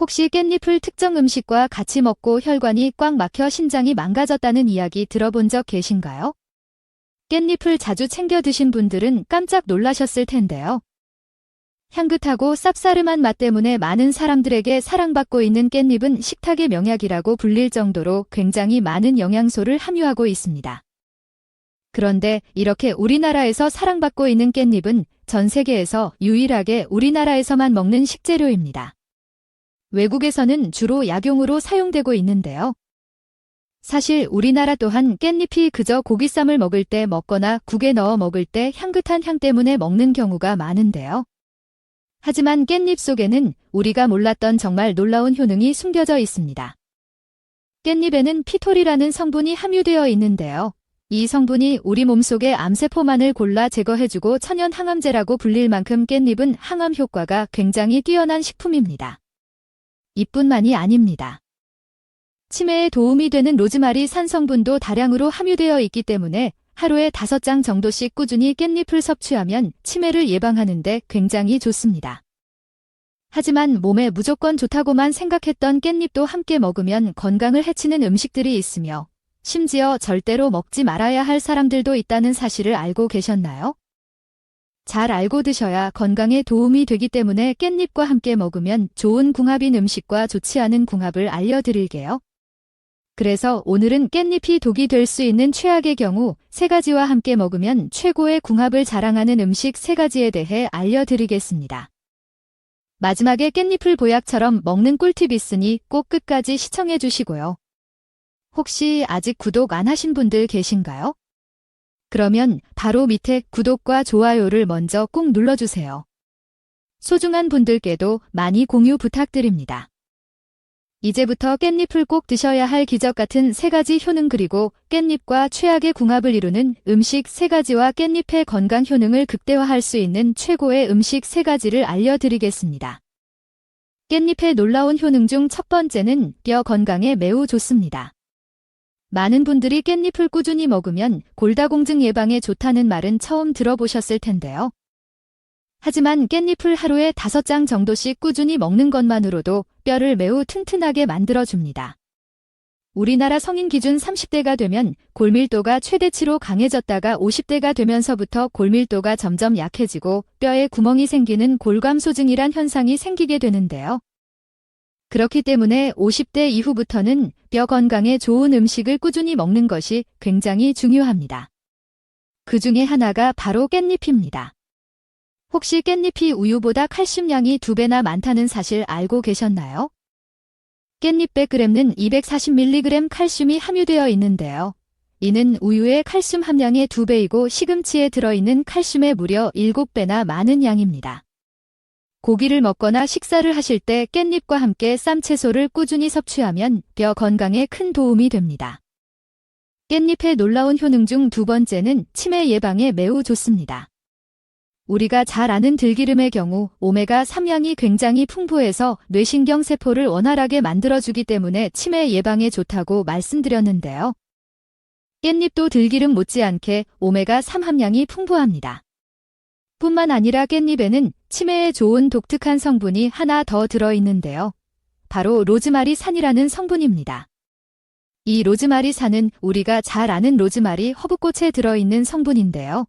혹시 깻잎을 특정 음식과 같이 먹고 혈관이 꽉 막혀 신장이 망가졌다는 이야기 들어본 적 계신가요? 깻잎을 자주 챙겨 드신 분들은 깜짝 놀라셨을 텐데요. 향긋하고 쌉싸름한 맛 때문에 많은 사람들에게 사랑받고 있는 깻잎은 식탁의 명약이라고 불릴 정도로 굉장히 많은 영양소를 함유하고 있습니다. 그런데 이렇게 우리나라에서 사랑받고 있는 깻잎은 전 세계에서 유일하게 우리나라에서만 먹는 식재료입니다. 외국에서는 주로 약용으로 사용되고 있는데요. 사실 우리나라 또한 깻잎이 그저 고기쌈을 먹을 때 먹거나 국에 넣어 먹을 때 향긋한 향 때문에 먹는 경우가 많은데요. 하지만 깻잎 속에는 우리가 몰랐던 정말 놀라운 효능이 숨겨져 있습니다. 깻잎에는 피톨이라는 성분이 함유되어 있는데요. 이 성분이 우리 몸속의 암세포만을 골라 제거해주고 천연 항암제라고 불릴 만큼 깻잎은 항암 효과가 굉장히 뛰어난 식품입니다. 이뿐만이 아닙니다. 치매에 도움이 되는 로즈마리 산 성분도 다량으로 함유되어 있기 때문에 하루에 5장 정도씩 꾸준히 깻잎을 섭취하면 치매를 예방하는 데 굉장히 좋습니다. 하지만 몸에 무조건 좋다고만 생각했던 깻잎도 함께 먹으면 건강을 해치는 음식들이 있으며 심지어 절대로 먹지 말아야 할 사람들도 있다는 사실을 알고 계셨나요? 잘 알고 드셔야 건강에 도움이 되기 때문에 깻잎과 함께 먹으면 좋은 궁합인 음식과 좋지 않은 궁합을 알려드릴게요. 그래서 오늘은 깻잎이 독이 될 수 있는 최악의 경우 3가지와 함께 먹으면 최고의 궁합을 자랑하는 음식 3가지에 대해 알려드리겠습니다. 마지막에 깻잎을 보약처럼 먹는 꿀팁이 있으니 꼭 끝까지 시청해 주시고요. 혹시 아직 구독 안 하신 분들 계신가요? 그러면 바로 밑에 구독과 좋아요를 먼저 꼭 눌러주세요. 소중한 분들께도 많이 공유 부탁드립니다. 이제부터 깻잎을 꼭 드셔야 할 기적 같은 3가지 효능 그리고 깻잎과 최악의 궁합을 이루는 음식 3가지와 깻잎의 건강 효능을 극대화할 수 있는 최고의 음식 3가지를 알려드리겠습니다. 깻잎의 놀라운 효능 중 첫 번째는 뼈 건강에 매우 좋습니다. 많은 분들이 깻잎을 꾸준히 먹으면 골다공증 예방에 좋다는 말은 처음 들어보셨을 텐데요. 하지만 깻잎을 하루에 5장 정도씩 꾸준히 먹는 것만으로도 뼈를 매우 튼튼하게 만들어줍니다. 우리나라 성인 기준 30대가 되면 골밀도가 최대치로 강해졌다가 50대가 되면서부터 골밀도가 점점 약해지고 뼈에 구멍이 생기는 골감소증이란 현상이 생기게 되는데요. 그렇기 때문에 50대 이후부터는 뼈 건강에 좋은 음식을 꾸준히 먹는 것이 굉장히 중요합니다. 그 중에 하나가 바로 깻잎입니다. 혹시 깻잎이 우유보다 칼슘량이 2배나 많다는 사실 알고 계셨나요? 깻잎 100g는 240mg 칼슘이 함유되어 있는데요. 이는 우유의 칼슘 함량의 2배이고 시금치에 들어있는 칼슘의 무려 7배나 많은 양입니다. 고기를 먹거나 식사를 하실 때 깻잎과 함께 쌈채소를 꾸준히 섭취하면 뼈 건강에 큰 도움이 됩니다. 깻잎의 놀라운 효능 중 2번째는 치매 예방에 매우 좋습니다. 우리가 잘 아는 들기름의 경우 오메가3 양이 굉장히 풍부해서 뇌신경 세포를 원활하게 만들어주기 때문에 치매 예방에 좋다고 말씀드렸는데요. 깻잎도 들기름 못지않게 오메가3 함량이 풍부합니다. 뿐만 아니라 깻잎에는 치매에 좋은 독특한 성분이 하나 더 들어있는데요. 바로 로즈마리산이라는 성분입니다. 이 로즈마리산은 우리가 잘 아는 로즈마리 허브꽃에 들어있는 성분인데요.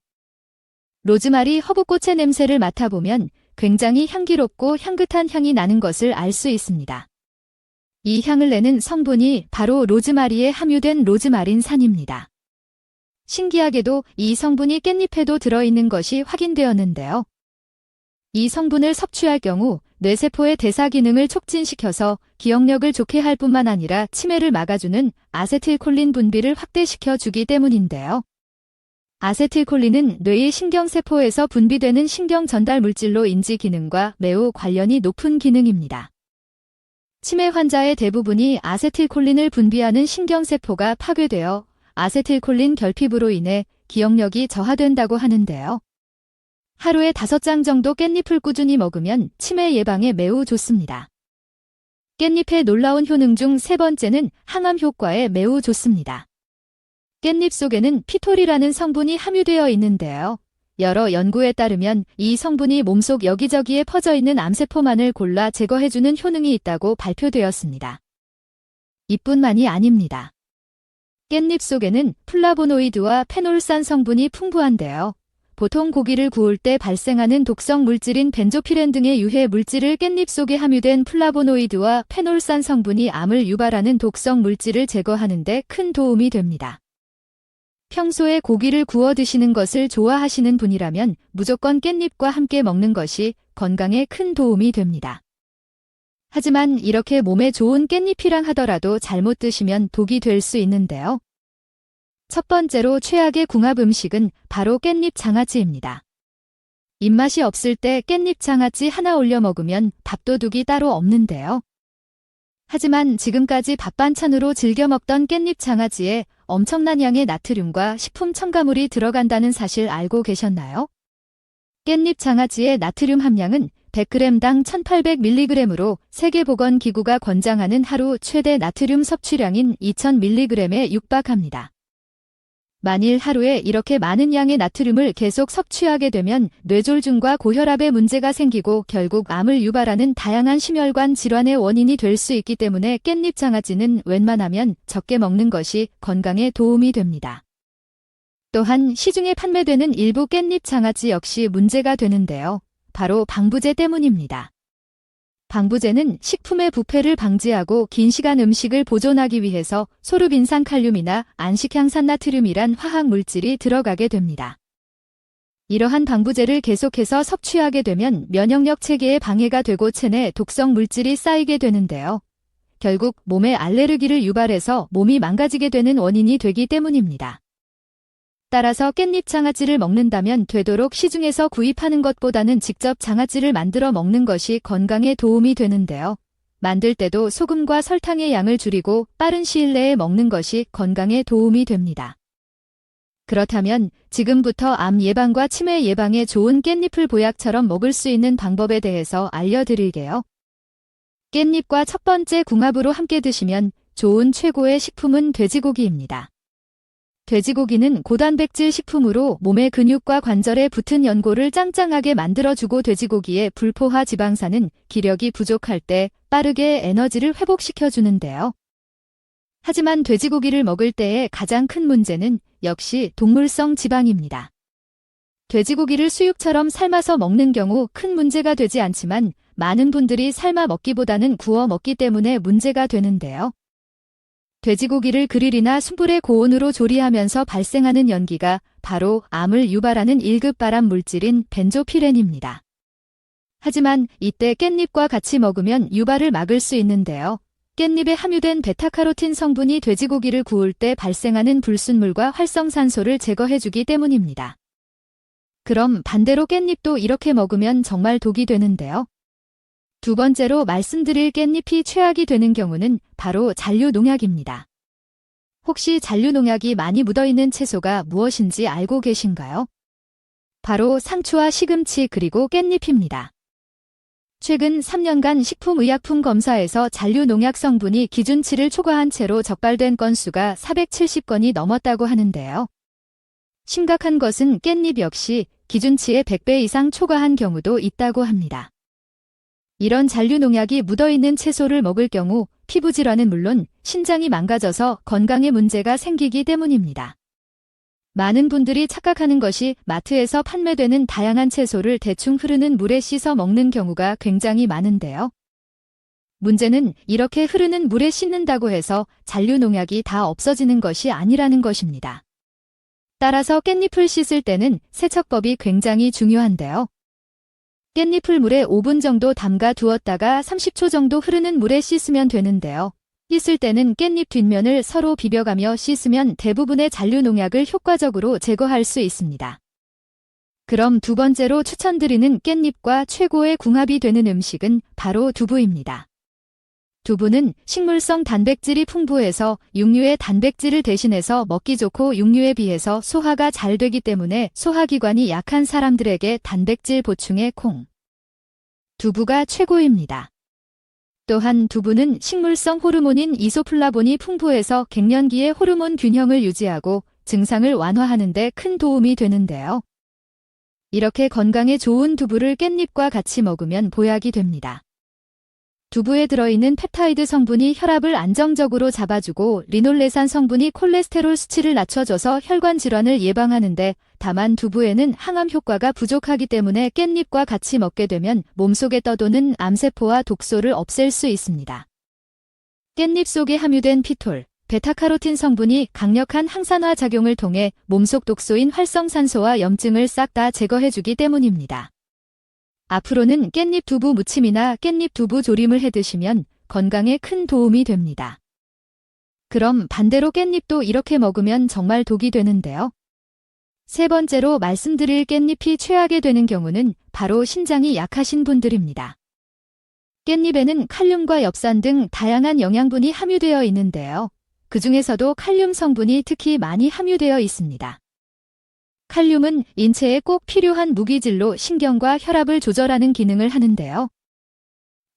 로즈마리 허브꽃의 냄새를 맡아보면 굉장히 향기롭고 향긋한 향이 나는 것을 알 수 있습니다. 이 향을 내는 성분이 바로 로즈마리에 함유된 로즈마린산입니다. 신기하게도 이 성분이 깻잎에도 들어있는 것이 확인되었는데요. 이 성분을 섭취할 경우 뇌세포의 대사 기능을 촉진시켜서 기억력을 좋게 할 뿐만 아니라 치매를 막아주는 아세틸콜린 분비를 확대시켜 주기 때문인데요. 아세틸콜린은 뇌의 신경세포에서 분비되는 신경 전달 물질로 인지 기능과 매우 관련이 높은 기능입니다. 치매 환자의 대부분이 아세틸콜린을 분비하는 신경세포가 파괴되어 아세틸콜린 결핍으로 인해 기억력이 저하된다고 하는데요. 하루에 5장 정도 깻잎을 꾸준히 먹으면 치매 예방에 매우 좋습니다. 깻잎의 놀라운 효능 중 3번째는 항암 효과에 매우 좋습니다. 깻잎 속에는 피톨이라는 성분이 함유되어 있는데요. 여러 연구에 따르면 이 성분이 몸속 여기저기에 퍼져 있는 암세포만을 골라 제거해주는 효능이 있다고 발표되었습니다. 이뿐만이 아닙니다. 깻잎 속에는 플라보노이드와 페놀산 성분이 풍부한데요. 보통 고기를 구울 때 발생하는 독성 물질인 벤조피렌 등의 유해 물질을 깻잎 속에 함유된 플라보노이드와 페놀산 성분이 암을 유발하는 독성 물질을 제거하는 데 큰 도움이 됩니다. 평소에 고기를 구워 드시는 것을 좋아하시는 분이라면 무조건 깻잎과 함께 먹는 것이 건강에 큰 도움이 됩니다. 하지만 이렇게 몸에 좋은 깻잎이랑 하더라도 잘못 드시면 독이 될 수 있는데요. 첫 번째로 최악의 궁합 음식은 바로 깻잎 장아찌입니다. 입맛이 없을 때 깻잎 장아찌 하나 올려 먹으면 밥도둑이 따로 없는데요. 하지만 지금까지 밥 반찬으로 즐겨 먹던 깻잎 장아찌에 엄청난 양의 나트륨과 식품 첨가물이 들어간다는 사실 알고 계셨나요? 깻잎 장아찌의 나트륨 함량은 100g당 1800mg으로 세계보건기구가 권장하는 하루 최대 나트륨 섭취량인 2000mg에 육박합니다. 만일 하루에 이렇게 많은 양의 나트륨을 계속 섭취하게 되면 뇌졸중과 고혈압에 문제가 생기고 결국 암을 유발하는 다양한 심혈관 질환의 원인이 될 수 있기 때문에 깻잎 장아찌는 웬만하면 적게 먹는 것이 건강에 도움이 됩니다. 또한 시중에 판매되는 일부 깻잎 장아찌 역시 문제가 되는데요. 바로 방부제 때문입니다. 방부제는 식품의 부패를 방지하고 긴 시간 음식을 보존하기 위해서 소르빈산칼륨이나 안식향산나트륨이란 화학 물질이 들어가게 됩니다. 이러한 방부제를 계속해서 섭취하게 되면 면역력 체계에 방해가 되고 체내 독성 물질이 쌓이게 되는데요. 결국 몸에 알레르기를 유발해서 몸이 망가지게 되는 원인이 되기 때문입니다. 따라서 깻잎 장아찌를 먹는다면 되도록 시중에서 구입하는 것보다는 직접 장아찌를 만들어 먹는 것이 건강에 도움이 되는데요. 만들 때도 소금과 설탕의 양을 줄이고 빠른 시일 내에 먹는 것이 건강에 도움이 됩니다. 그렇다면 지금부터 암 예방과 치매 예방에 좋은 깻잎을 보약처럼 먹을 수 있는 방법에 대해서 알려드릴게요. 깻잎과 첫 번째 궁합으로 함께 드시면 좋은 최고의 식품은 돼지고기입니다. 돼지고기는 고단백질 식품으로 몸의 근육과 관절에 붙은 연골을 짱짱하게 만들어주고 돼지고기의 불포화 지방산은 기력이 부족할 때 빠르게 에너지를 회복시켜주는데요. 하지만 돼지고기를 먹을 때의 가장 큰 문제는 역시 동물성 지방입니다. 돼지고기를 수육처럼 삶아서 먹는 경우 큰 문제가 되지 않지만 많은 분들이 삶아 먹기보다는 구워 먹기 때문에 문제가 되는데요. 돼지고기를 그릴이나 숯불의 고온으로 조리하면서 발생하는 연기가 바로 암을 유발하는 1급 발암 물질인 벤조피렌입니다. 하지만 이때 깻잎과 같이 먹으면 유발을 막을 수 있는데요. 깻잎에 함유된 베타카로틴 성분이 돼지고기를 구울 때 발생하는 불순물과 활성산소를 제거해주기 때문입니다. 그럼 반대로 깻잎도 이렇게 먹으면 정말 독이 되는데요. 두 번째로 말씀드릴 깻잎이 최악이 되는 경우는 바로 잔류농약입니다. 혹시 잔류농약이 많이 묻어있는 채소가 무엇인지 알고 계신가요? 바로 상추와 시금치 그리고 깻잎입니다. 최근 3년간 식품의약품 검사에서 잔류농약 성분이 기준치를 초과한 채로 적발된 건수가 470건이 넘었다고 하는데요. 심각한 것은 깻잎 역시 기준치의 100배 이상 초과한 경우도 있다고 합니다. 이런 잔류농약이 묻어있는 채소를 먹을 경우 피부질환은 물론 신장이 망가져서 건강에 문제가 생기기 때문입니다. 많은 분들이 착각하는 것이 마트에서 판매되는 다양한 채소를 대충 흐르는 물에 씻어 먹는 경우가 굉장히 많은데요. 문제는 이렇게 흐르는 물에 씻는다고 해서 잔류농약이 다 없어지는 것이 아니라는 것입니다. 따라서 깻잎을 씻을 때는 세척법이 굉장히 중요한데요. 깻잎을 물에 5분 정도 담가 두었다가 30초 정도 흐르는 물에 씻으면 되는데요. 씻을 때는 깻잎 뒷면을 서로 비벼가며 씻으면 대부분의 잔류농약을 효과적으로 제거할 수 있습니다. 그럼 두 번째로 추천드리는 깻잎과 최고의 궁합이 되는 음식은 바로 두부입니다. 두부는 식물성 단백질이 풍부해서 육류의 단백질을 대신해서 먹기 좋고 육류에 비해서 소화가 잘 되기 때문에 소화기관이 약한 사람들에게 단백질 보충에 콩. 두부가 최고입니다. 또한 두부는 식물성 호르몬인 이소플라본이 풍부해서 갱년기의 호르몬 균형을 유지하고 증상을 완화하는 데 큰 도움이 되는데요. 이렇게 건강에 좋은 두부를 깻잎과 같이 먹으면 보약이 됩니다. 두부에 들어있는 펩타이드 성분이 혈압을 안정적으로 잡아주고 리놀레산 성분이 콜레스테롤 수치를 낮춰줘서 혈관 질환을 예방하는데, 다만 두부에는 항암 효과가 부족하기 때문에 깻잎과 같이 먹게 되면 몸속에 떠도는 암세포와 독소를 없앨 수 있습니다. 깻잎 속에 함유된 피톨, 베타카로틴 성분이 강력한 항산화 작용을 통해 몸속 독소인 활성산소와 염증을 싹 다 제거해주기 때문입니다. 앞으로는 깻잎 두부 무침이나 깻잎 두부 조림을 해 드시면 건강에 큰 도움이 됩니다. 그럼 반대로 깻잎도 이렇게 먹으면 정말 독이 되는데요. 세 번째로 말씀드릴 깻잎이 최악이 되는 경우는 바로 신장이 약하신 분들입니다. 깻잎에는 칼륨과 엽산 등 다양한 영양분이 함유되어 있는데요. 그 중에서도 칼륨 성분이 특히 많이 함유되어 있습니다. 칼륨은 인체에 꼭 필요한 무기질로 신경과 혈압을 조절하는 기능을 하는데요.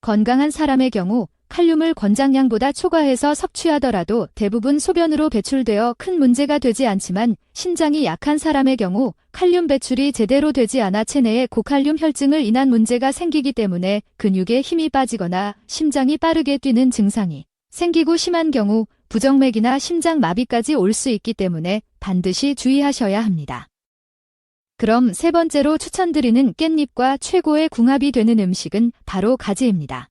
건강한 사람의 경우 칼륨을 권장량보다 초과해서 섭취하더라도 대부분 소변으로 배출되어 큰 문제가 되지 않지만, 신장이 약한 사람의 경우 칼륨 배출이 제대로 되지 않아 체내에 고칼륨 혈증을 인한 문제가 생기기 때문에 근육에 힘이 빠지거나 심장이 빠르게 뛰는 증상이 생기고, 심한 경우 부정맥이나 심장마비까지 올 수 있기 때문에 반드시 주의하셔야 합니다. 그럼 세 번째로 추천드리는 깻잎과 최고의 궁합이 되는 음식은 바로 가지입니다.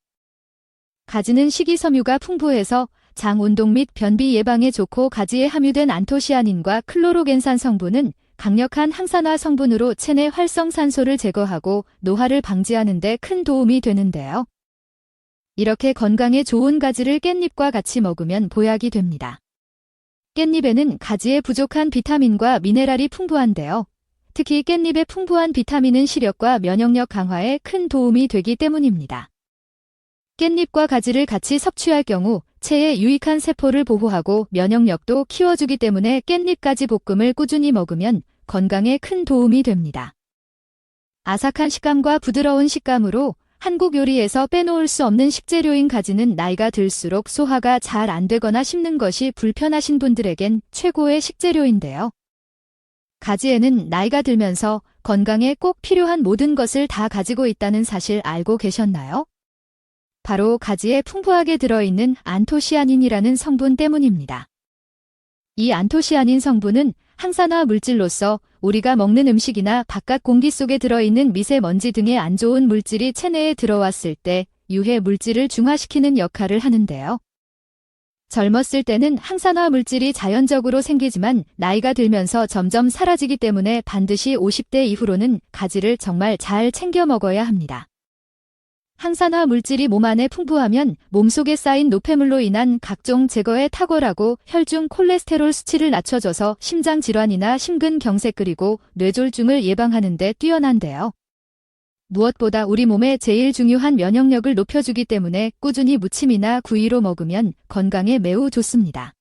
가지는 식이섬유가 풍부해서 장 운동 및 변비 예방에 좋고, 가지에 함유된 안토시아닌과 클로로겐산 성분은 강력한 항산화 성분으로 체내 활성산소를 제거하고 노화를 방지하는 데 큰 도움이 되는데요. 이렇게 건강에 좋은 가지를 깻잎과 같이 먹으면 보약이 됩니다. 깻잎에는 가지에 부족한 비타민과 미네랄이 풍부한데요. 특히 깻잎의 풍부한 비타민은 시력과 면역력 강화에 큰 도움이 되기 때문입니다. 깻잎과 가지를 같이 섭취할 경우 체에 유익한 세포를 보호하고 면역력도 키워주기 때문에 깻잎가지 볶음을 꾸준히 먹으면 건강에 큰 도움이 됩니다. 아삭한 식감과 부드러운 식감으로 한국 요리에서 빼놓을 수 없는 식재료인 가지는 나이가 들수록 소화가 잘 안 되거나 씹는 것이 불편하신 분들에겐 최고의 식재료인데요. 가지에는 나이가 들면서 건강에 꼭 필요한 모든 것을 다 가지고 있다는 사실 알고 계셨나요? 바로 가지에 풍부하게 들어있는 안토시아닌이라는 성분 때문입니다. 이 안토시아닌 성분은 항산화 물질로서 우리가 먹는 음식이나 바깥 공기 속에 들어있는 미세먼지 등의 안 좋은 물질이 체내에 들어왔을 때 유해 물질을 중화시키는 역할을 하는데요. 젊었을 때는 항산화 물질이 자연적으로 생기지만 나이가 들면서 점점 사라지기 때문에 반드시 50대 이후로는 가지를 정말 잘 챙겨 먹어야 합니다. 항산화 물질이 몸 안에 풍부하면 몸속에 쌓인 노폐물로 인한 각종 제거에 탁월하고 혈중 콜레스테롤 수치를 낮춰줘서 심장질환이나 심근경색 그리고 뇌졸중을 예방하는 데 뛰어난데요. 무엇보다 우리 몸에 제일 중요한 면역력을 높여주기 때문에 꾸준히 무침이나 구이로 먹으면 건강에 매우 좋습니다.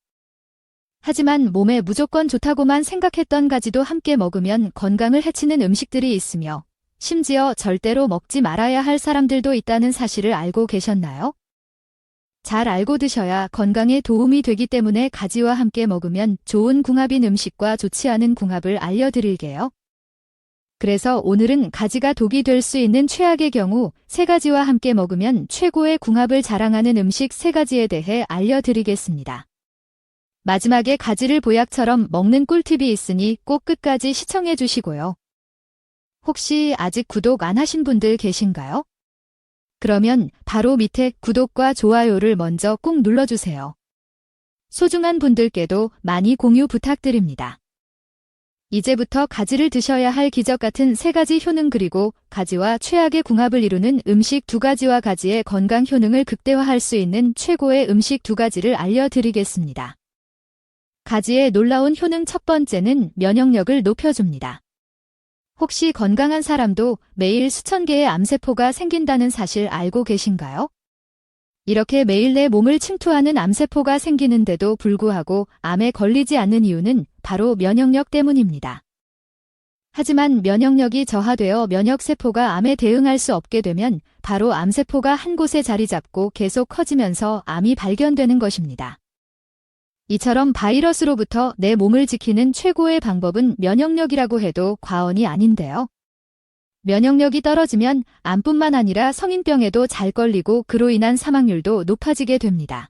하지만 몸에 무조건 좋다고만 생각했던 가지도 함께 먹으면 건강을 해치는 음식들이 있으며, 심지어 절대로 먹지 말아야 할 사람들도 있다는 사실을 알고 계셨나요? 잘 알고 드셔야 건강에 도움이 되기 때문에 가지와 함께 먹으면 좋은 궁합인 음식과 좋지 않은 궁합을 알려드릴게요. 그래서 오늘은 가지가 독이 될 수 있는 최악의 경우 세 가지와 함께 먹으면 최고의 궁합을 자랑하는 음식 세 가지에 대해 알려드리겠습니다. 마지막에 가지를 보약처럼 먹는 꿀팁이 있으니 꼭 끝까지 시청해 주시고요. 혹시 아직 구독 안 하신 분들 계신가요? 그러면 바로 밑에 구독과 좋아요를 먼저 꼭 눌러주세요. 소중한 분들께도 많이 공유 부탁드립니다. 이제부터 가지를 드셔야 할 기적 같은 세 가지 효능 그리고 가지와 최악의 궁합을 이루는 음식 두 가지와 가지의 건강 효능을 극대화할 수 있는 최고의 음식 두 가지를 알려드리겠습니다. 가지의 놀라운 효능 첫 번째는 면역력을 높여줍니다. 혹시 건강한 사람도 매일 수천 개의 암세포가 생긴다는 사실 알고 계신가요? 이렇게 매일 내 몸을 침투하는 암세포가 생기는데도 불구하고 암에 걸리지 않는 이유는 바로 면역력 때문입니다. 하지만 면역력이 저하되어 면역세포가 암에 대응할 수 없게 되면 바로 암세포가 한 곳에 자리 잡고 계속 커지면서 암이 발견되는 것입니다. 이처럼 바이러스로부터 내 몸을 지키는 최고의 방법은 면역력이라고 해도 과언이 아닌데요. 면역력이 떨어지면 암뿐만 아니라 성인병에도 잘 걸리고 그로 인한 사망률도 높아지게 됩니다.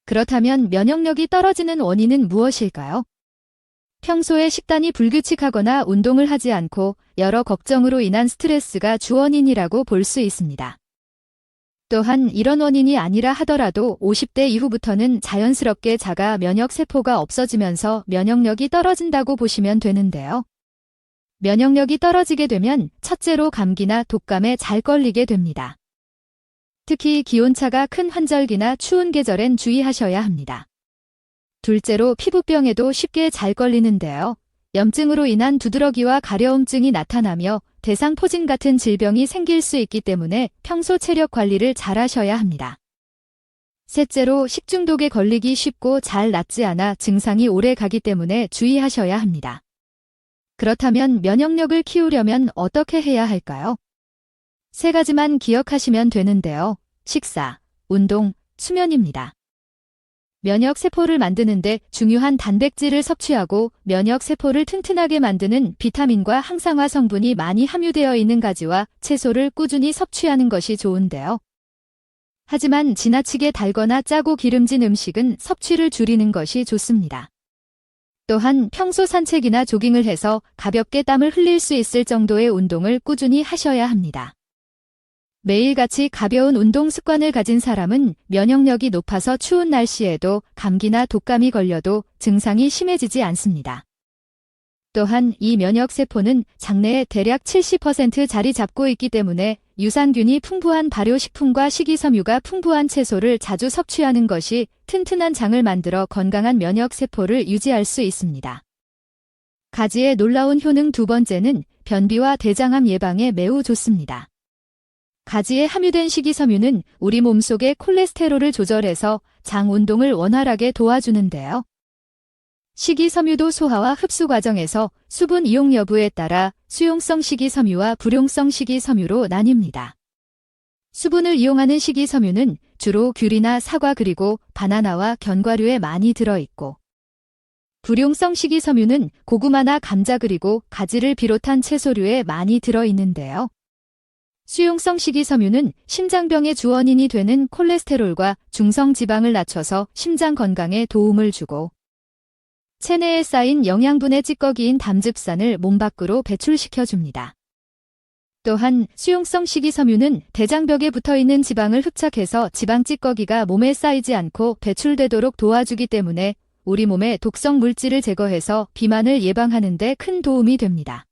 그렇다면 면역력이 떨어지는 원인은 무엇일까요? 평소에 식단이 불규칙하거나 운동을 하지 않고 여러 걱정으로 인한 스트레스가 주원인이라고 볼 수 있습니다. 또한 이런 원인이 아니라 하더라도 50대 이후부터는 자연스럽게 자가 면역세포가 없어지면서 면역력이 떨어진다고 보시면 되는데요. 면역력이 떨어지게 되면 첫째로 감기나 독감에 잘 걸리게 됩니다. 특히 기온차가 큰 환절기나 추운 계절엔 주의하셔야 합니다. 둘째로 피부병에도 쉽게 잘 걸리는데요. 염증으로 인한 두드러기와 가려움증이 나타나며 대상포진 같은 질병이 생길 수 있기 때문에 평소 체력 관리를 잘 하셔야 합니다. 셋째로 식중독에 걸리기 쉽고 잘 낫지 않아 증상이 오래 가기 때문에 주의하셔야 합니다. 그렇다면 면역력을 키우려면 어떻게 해야 할까요? 세 가지만 기억하시면 되는데요. 식사, 운동, 수면입니다. 면역세포를 만드는데 중요한 단백질을 섭취하고 면역세포를 튼튼하게 만드는 비타민과 항산화 성분이 많이 함유되어 있는 가지와 채소를 꾸준히 섭취하는 것이 좋은데요. 하지만 지나치게 달거나 짜고 기름진 음식은 섭취를 줄이는 것이 좋습니다. 또한 평소 산책이나 조깅을 해서 가볍게 땀을 흘릴 수 있을 정도의 운동을 꾸준히 하셔야 합니다. 매일같이 가벼운 운동 습관을 가진 사람은 면역력이 높아서 추운 날씨에도 감기나 독감이 걸려도 증상이 심해지지 않습니다. 또한 이 면역세포는 장내에 대략 70% 자리 잡고 있기 때문에 유산균이 풍부한 발효식품과 식이섬유가 풍부한 채소를 자주 섭취하는 것이 튼튼한 장을 만들어 건강한 면역세포를 유지할 수 있습니다. 가지의 놀라운 효능 두 번째는 변비와 대장암 예방에 매우 좋습니다. 가지에 함유된 식이섬유는 우리 몸속의 콜레스테롤을 조절해서 장 운동을 원활하게 도와주는데요. 식이섬유도 소화와 흡수 과정에서 수분 이용 여부에 따라 수용성 식이섬유와 불용성 식이섬유로 나뉩니다. 수분을 이용하는 식이섬유는 주로 귤이나 사과 그리고 바나나와 견과류에 많이 들어있고, 불용성 식이섬유는 고구마나 감자 그리고 가지를 비롯한 채소류에 많이 들어있는데요. 수용성 식이섬유는 심장병의 주원인이 되는 콜레스테롤과 중성지방을 낮춰서 심장 건강에 도움을 주고, 체내에 쌓인 영양분의 찌꺼기인 담즙산을 몸 밖으로 배출시켜줍니다. 또한 수용성 식이섬유는 대장벽에 붙어있는 지방을 흡착해서 지방 찌꺼기가 몸에 쌓이지 않고 배출되도록 도와주기 때문에 우리 몸의 독성 물질을 제거해서 비만을 예방하는 데 큰 도움이 됩니다.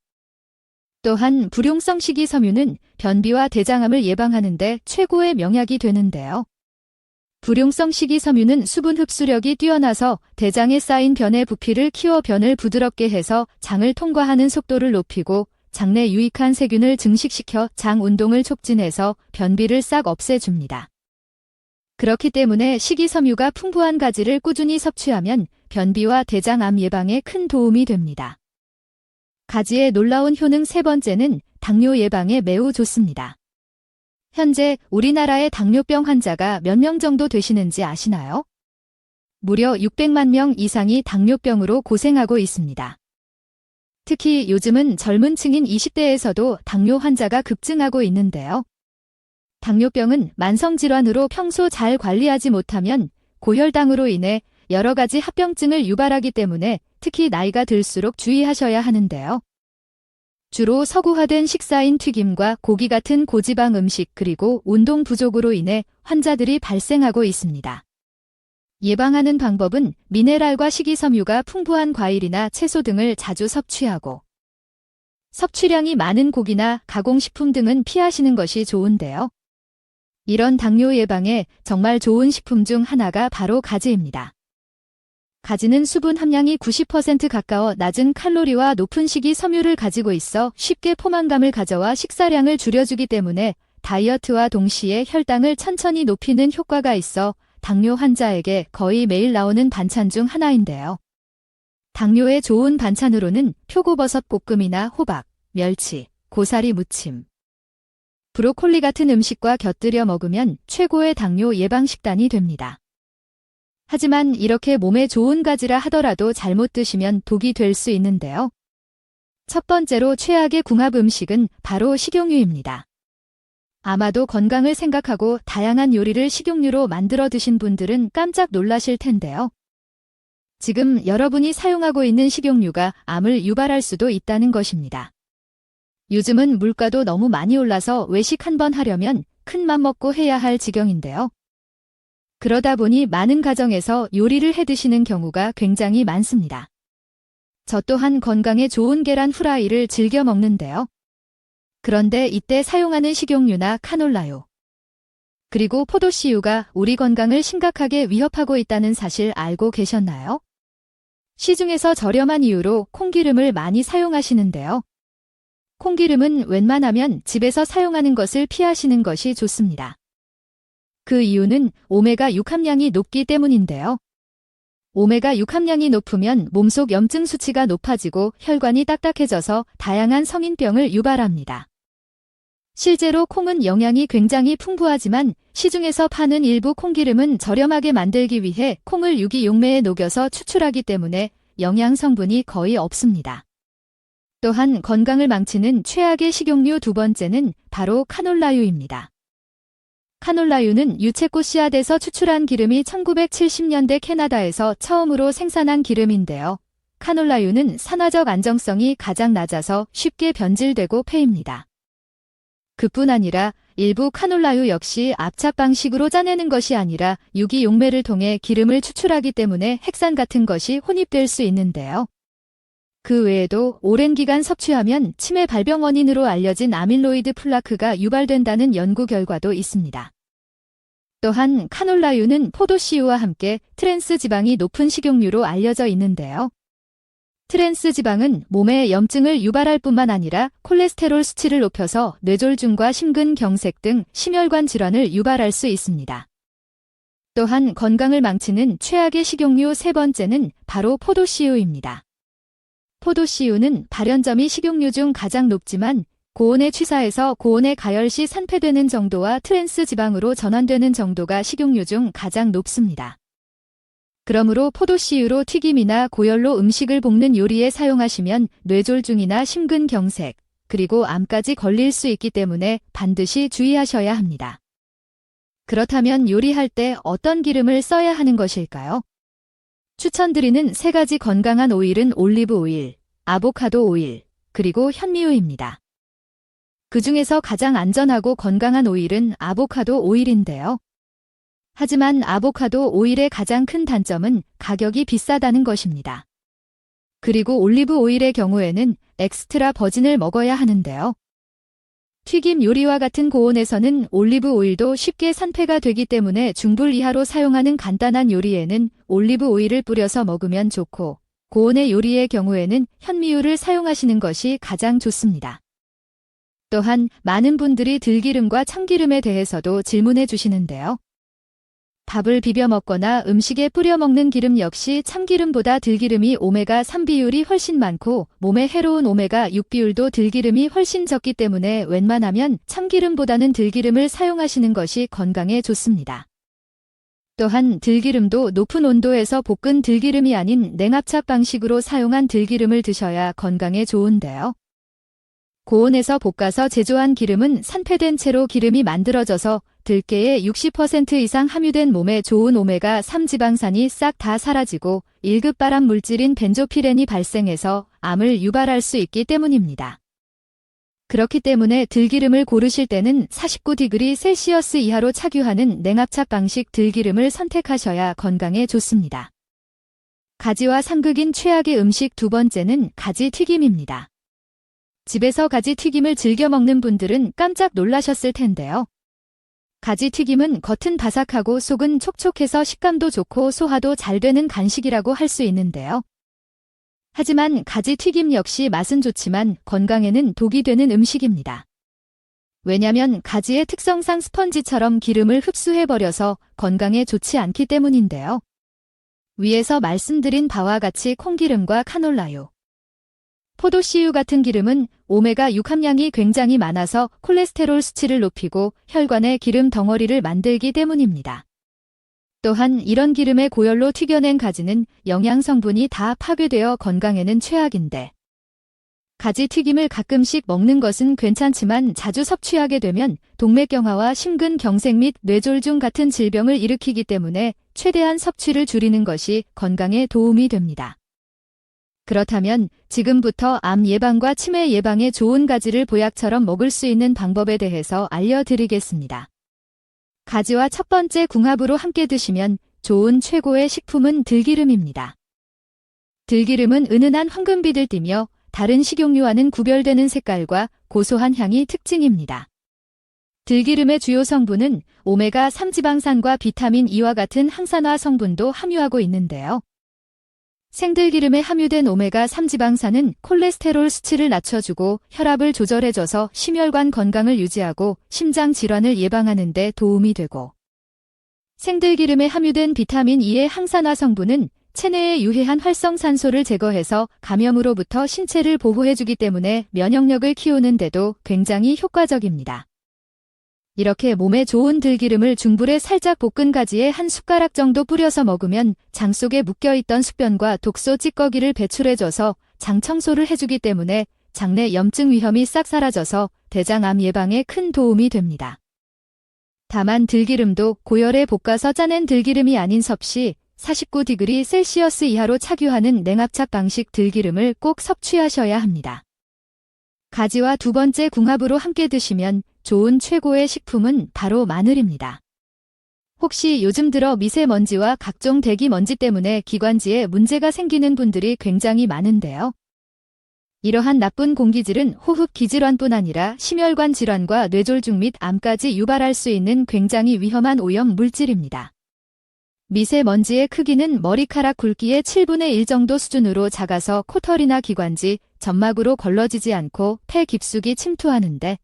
또한 불용성 식이섬유는 변비와 대장암을 예방하는 데 최고의 명약이 되는데요. 불용성 식이섬유는 수분 흡수력이 뛰어나서 대장에 쌓인 변의 부피를 키워 변을 부드럽게 해서 장을 통과하는 속도를 높이고 장내 유익한 세균을 증식시켜 장 운동을 촉진해서 변비를 싹 없애줍니다. 그렇기 때문에 식이섬유가 풍부한 가지를 꾸준히 섭취하면 변비와 대장암 예방에 큰 도움이 됩니다. 가지의 놀라운 효능 세 번째는 당뇨 예방에 매우 좋습니다. 현재 우리나라의 당뇨병 환자가 몇 명 정도 되시는지 아시나요? 무려 600만 명 이상이 당뇨병으로 고생하고 있습니다. 특히 요즘은 젊은 층인 20대에서도 당뇨 환자가 급증하고 있는데요. 당뇨병은 만성질환으로 평소 잘 관리하지 못하면 고혈당으로 인해 여러 가지 합병증을 유발하기 때문에 특히 나이가 들수록 주의하셔야 하는데요. 주로 서구화된 식사인 튀김과 고기 같은 고지방 음식 그리고 운동 부족으로 인해 환자들이 발생하고 있습니다. 예방하는 방법은 미네랄과 식이섬유가 풍부한 과일이나 채소 등을 자주 섭취하고, 섭취량이 많은 고기나 가공식품 등은 피하시는 것이 좋은데요. 이런 당뇨 예방에 정말 좋은 식품 중 하나가 바로 가지입니다. 가지는 수분 함량이 90% 가까워 낮은 칼로리와 높은 식이섬유를 가지고 있어 쉽게 포만감을 가져와 식사량을 줄여주기 때문에 다이어트와 동시에 혈당을 천천히 높이는 효과가 있어 당뇨 환자에게 거의 매일 나오는 반찬 중 하나인데요. 당뇨에 좋은 반찬으로는 표고버섯 볶음이나 호박, 멸치, 고사리 무침, 브로콜리 같은 음식과 곁들여 먹으면 최고의 당뇨 예방 식단이 됩니다. 하지만 이렇게 몸에 좋은 가지라 하더라도 잘못 드시면 독이 될 수 있는데요. 첫 번째로 최악의 궁합 음식은 바로 식용유입니다. 아마도 건강을 생각하고 다양한 요리를 식용유로 만들어 드신 분들은 깜짝 놀라실 텐데요. 지금 여러분이 사용하고 있는 식용유가 암을 유발할 수도 있다는 것입니다. 요즘은 물가도 너무 많이 올라서 외식 한번 하려면 큰 맘 먹고 해야 할 지경인데요. 그러다 보니 많은 가정에서 요리를 해 드시는 경우가 굉장히 많습니다. 저 또한 건강에 좋은 계란 후라이를 즐겨 먹는데요. 그런데 이때 사용하는 식용유나 카놀라유, 그리고 포도씨유가 우리 건강을 심각하게 위협하고 있다는 사실 알고 계셨나요? 시중에서 저렴한 이유로 콩기름을 많이 사용하시는데요. 콩기름은 웬만하면 집에서 사용하는 것을 피하시는 것이 좋습니다. 그 이유는 오메가6 함량이 높기 때문인데요. 오메가6 함량이 높으면 몸속 염증 수치가 높아지고 혈관이 딱딱해져서 다양한 성인병을 유발합니다. 실제로 콩은 영양이 굉장히 풍부하지만 시중에서 파는 일부 콩기름은 저렴하게 만들기 위해 콩을 유기용매에 녹여서 추출하기 때문에 영양 성분이 거의 없습니다. 또한 건강을 망치는 최악의 식용유 두 번째는 바로 카놀라유입니다. 카놀라유는 유채꽃 씨앗에서 추출한 기름이 1970년대 캐나다에서 처음으로 생산한 기름인데요. 카놀라유는 산화적 안정성이 가장 낮아서 쉽게 변질되고 패입니다. 그뿐 아니라 일부 카놀라유 역시 압착 방식으로 짜내는 것이 아니라 유기용매를 통해 기름을 추출하기 때문에 핵산 같은 것이 혼입될 수 있는데요. 그 외에도 오랜 기간 섭취하면 치매 발병 원인으로 알려진 아밀로이드 플라크가 유발된다는 연구 결과도 있습니다. 또한 카놀라유는 포도씨유와 함께 트랜스 지방이 높은 식용유로 알려져 있는데요. 트랜스 지방은 몸에 염증을 유발할 뿐만 아니라 콜레스테롤 수치를 높여서 뇌졸중과 심근경색 등 심혈관 질환을 유발할 수 있습니다. 또한 건강을 망치는 최악의 식용유 세 번째는 바로 포도씨유입니다. 포도씨유는 발연점이 식용유 중 가장 높지만 고온에 취사해서 고온에 가열 시 산패되는 정도와 트랜스 지방으로 전환되는 정도가 식용유 중 가장 높습니다. 그러므로 포도씨유로 튀김이나 고열로 음식을 볶는 요리에 사용하시면 뇌졸중이나 심근경색, 그리고 암까지 걸릴 수 있기 때문에 반드시 주의하셔야 합니다. 그렇다면 요리할 때 어떤 기름을 써야 하는 것일까요? 추천드리는 세 가지 건강한 오일은 올리브 오일, 아보카도 오일, 그리고 현미유입니다. 그 중에서 가장 안전하고 건강한 오일은 아보카도 오일인데요. 하지만 아보카도 오일의 가장 큰 단점은 가격이 비싸다는 것입니다. 그리고 올리브 오일의 경우에는 엑스트라 버진을 먹어야 하는데요. 튀김 요리와 같은 고온에서는 올리브 오일도 쉽게 산패가 되기 때문에 중불 이하로 사용하는 간단한 요리에는 올리브 오일을 뿌려서 먹으면 좋고, 고온의 요리의 경우에는 현미유를 사용하시는 것이 가장 좋습니다. 또한 많은 분들이 들기름과 참기름에 대해서도 질문해 주시는데요. 밥을 비벼 먹거나 음식에 뿌려 먹는 기름 역시 참기름보다 들기름이 오메가3 비율이 훨씬 많고 몸에 해로운 오메가6 비율도 들기름이 훨씬 적기 때문에 웬만하면 참기름보다는 들기름을 사용하시는 것이 건강에 좋습니다. 또한 들기름도 높은 온도에서 볶은 들기름이 아닌 냉압착 방식으로 사용한 들기름을 드셔야 건강에 좋은데요. 고온에서 볶아서 제조한 기름은 산패된 채로 기름이 만들어져서 들깨의 60% 이상 함유된 몸에 좋은 오메가3 지방산이 싹 다 사라지고 1급 발암 물질인 벤조피렌이 발생해서 암을 유발할 수 있기 때문입니다. 그렇기 때문에 들기름을 고르실 때는 49°C 이하로 착유하는 냉압착 방식 들기름을 선택하셔야 건강에 좋습니다. 가지와 상극인 최악의 음식 두 번째는 가지 튀김입니다. 집에서 가지 튀김을 즐겨 먹는 분들은 깜짝 놀라셨을 텐데요. 가지 튀김은 겉은 바삭하고 속은 촉촉해서 식감도 좋고 소화도 잘 되는 간식이라고 할 수 있는데요. 하지만 가지 튀김 역시 맛은 좋지만 건강에는 독이 되는 음식입니다. 왜냐면 가지의 특성상 스펀지처럼 기름을 흡수해버려서 건강에 좋지 않기 때문인데요. 위에서 말씀드린 바와 같이 콩기름과 카놀라유, 포도씨유 같은 기름은 오메가6 함량이 굉장히 많아서 콜레스테롤 수치를 높이고 혈관에 기름 덩어리를 만들기 때문입니다. 또한 이런 기름의 고열로 튀겨낸 가지는 영양 성분이 다 파괴되어 건강에는 최악인데, 가지 튀김을 가끔씩 먹는 것은 괜찮지만 자주 섭취하게 되면 동맥경화와 심근경색 및 뇌졸중 같은 질병을 일으키기 때문에 최대한 섭취를 줄이는 것이 건강에 도움이 됩니다. 그렇다면 지금부터 암 예방과 치매 예방에 좋은 가지를 보약처럼 먹을 수 있는 방법에 대해서 알려드리겠습니다. 가지와 첫 번째 궁합으로 함께 드시면 좋은 최고의 식품은 들기름입니다. 들기름은 은은한 황금빛을 띠며 다른 식용유와는 구별되는 색깔과 고소한 향이 특징입니다. 들기름의 주요 성분은 오메가3 지방산과 비타민 E와 같은 항산화 성분도 함유하고 있는데요. 생들기름에 함유된 오메가3 지방산은 콜레스테롤 수치를 낮춰주고 혈압을 조절해줘서 심혈관 건강을 유지하고 심장 질환을 예방하는 데 도움이 되고, 생들기름에 함유된 비타민 E의 항산화 성분은 체내의 유해한 활성산소를 제거해서 감염으로부터 신체를 보호해주기 때문에 면역력을 키우는 데도 굉장히 효과적입니다. 이렇게 몸에 좋은 들기름을 중불에 살짝 볶은 가지에 한 숟가락 정도 뿌려서 먹으면 장 속에 묵혀있던 숙변과 독소 찌꺼기를 배출해줘서 장 청소를 해주기 때문에 장내 염증 위험이 싹 사라져서 대장암 예방에 큰 도움이 됩니다. 다만 들기름도 고열에 볶아서 짜낸 들기름이 아닌 섭씨 49°C 이하로 착유하는 냉압착 방식 들기름을 꼭 섭취하셔야 합니다. 가지와 두 번째 궁합으로 함께 드시면 좋은 최고의 식품은 바로 마늘입니다. 혹시 요즘 들어 미세먼지와 각종 대기먼지 때문에 기관지에 문제가 생기는 분들이 굉장히 많은데요. 이러한 나쁜 공기질은 호흡 기질환뿐 아니라 심혈관 질환과 뇌졸중 및 암까지 유발할 수 있는 굉장히 위험한 오염 물질입니다. 미세먼지의 크기는 머리카락 굵기의 7분의 1 정도 수준으로 작아서 코털이나 기관지, 점막으로 걸러지지 않고 폐 깊숙이 침투하는데,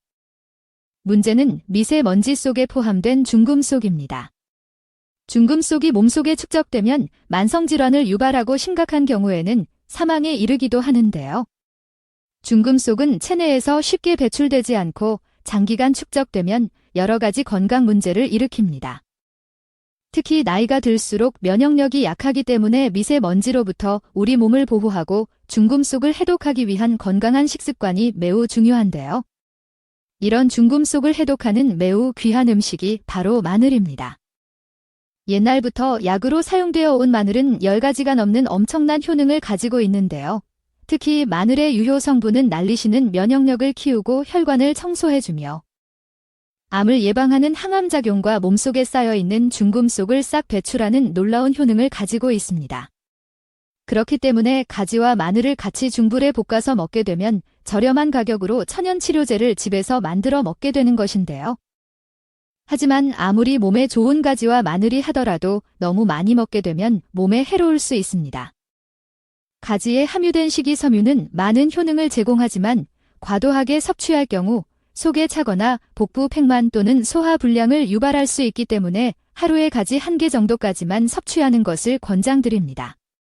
문제는 미세먼지 속에 포함된 중금속입니다. 중금속이 몸속에 축적되면 만성질환을 유발하고 심각한 경우에는 사망에 이르기도 하는데요. 중금속은 체내에서 쉽게 배출되지 않고 장기간 축적되면 여러 가지 건강 문제를 일으킵니다. 특히 나이가 들수록 면역력이 약하기 때문에 미세먼지로부터 우리 몸을 보호하고 중금속을 해독하기 위한 건강한 식습관이 매우 중요한데요. 이런 중금속을 해독하는 매우 귀한 음식이 바로 마늘입니다. 옛날부터 약으로 사용되어 온 마늘은 10가지가 넘는 엄청난 효능을 가지고 있는데요. 특히 마늘의 유효 성분은 날리시는 면역력을 키우고 혈관을 청소해주며 암을 예방하는 항암작용과 몸속에 쌓여있는 중금속을 싹 배출하는 놀라운 효능을 가지고 있습니다. 그렇기 때문에 가지와 마늘을 같이 중불에 볶아서 먹게 되면 저렴한 가격으로 천연치료제를 집에서 만들어 먹게 되는 것인데요. 하지만 아무리 몸에 좋은 가지와 마늘이 하더라도 너무 많이 먹게 되면 몸에 해로울 수 있습니다. 가지에 함유된 식이섬유는 많은 효능을 제공하지만 과도하게 섭취할 경우 속에 차거나 복부 팽만 또는 소화 불량을 유발할 수 있기 때문에 하루에 가지 1개 정도까지만 섭취하는 것을 권장드립니다.